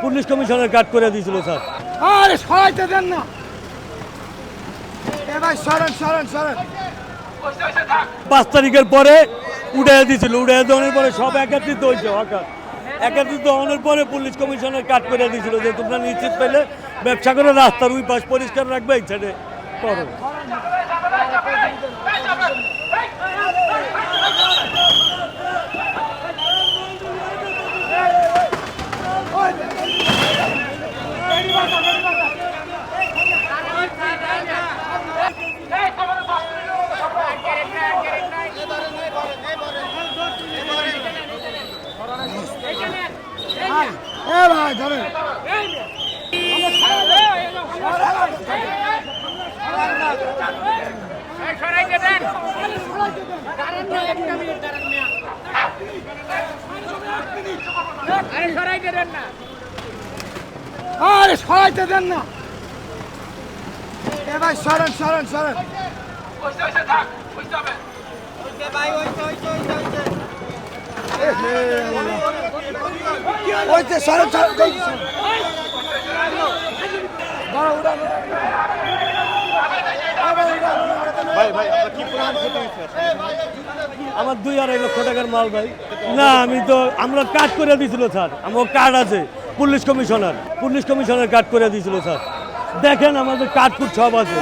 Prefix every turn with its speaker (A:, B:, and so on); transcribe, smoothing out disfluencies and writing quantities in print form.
A: Police commissioner কাট করে দিয়েছিল sir.
B: আরে সরাইতে দেন না, এ ভাই সরেন সরেন সরেন।
A: 5 তারিখের পরে উড়াই দিয়েছিল, উড়াই দেওয়ার পরে সব একত্রিত হয়েছে হকার, একত্রিত হওয়ার পরে পুলিশ কমিশনার কাট করে দিয়েছিল যে তোমরা নিশ্চিত পেলে ব্যবসা করে রাস্তার ওই পাশ পরিষ্কার রাখবে, এই সাইডে করো।
B: এ ভাই ধরেন, আরে সরাইতে দেন না, এ ভাই সরেন সরেন সরেন। ওইতে সরেন সরেন।
A: আমার 2-2.5 লক্ষ টাকার মাল ভাই। না আমি তো, আমরা কাট করে দিয়েছিল স্যার, আমার কার্ড আছে, পুলিশ কমিশনার কাট করে দিয়েছিল স্যার। দেখেন আমাদের কার্ড কুট সব আছে।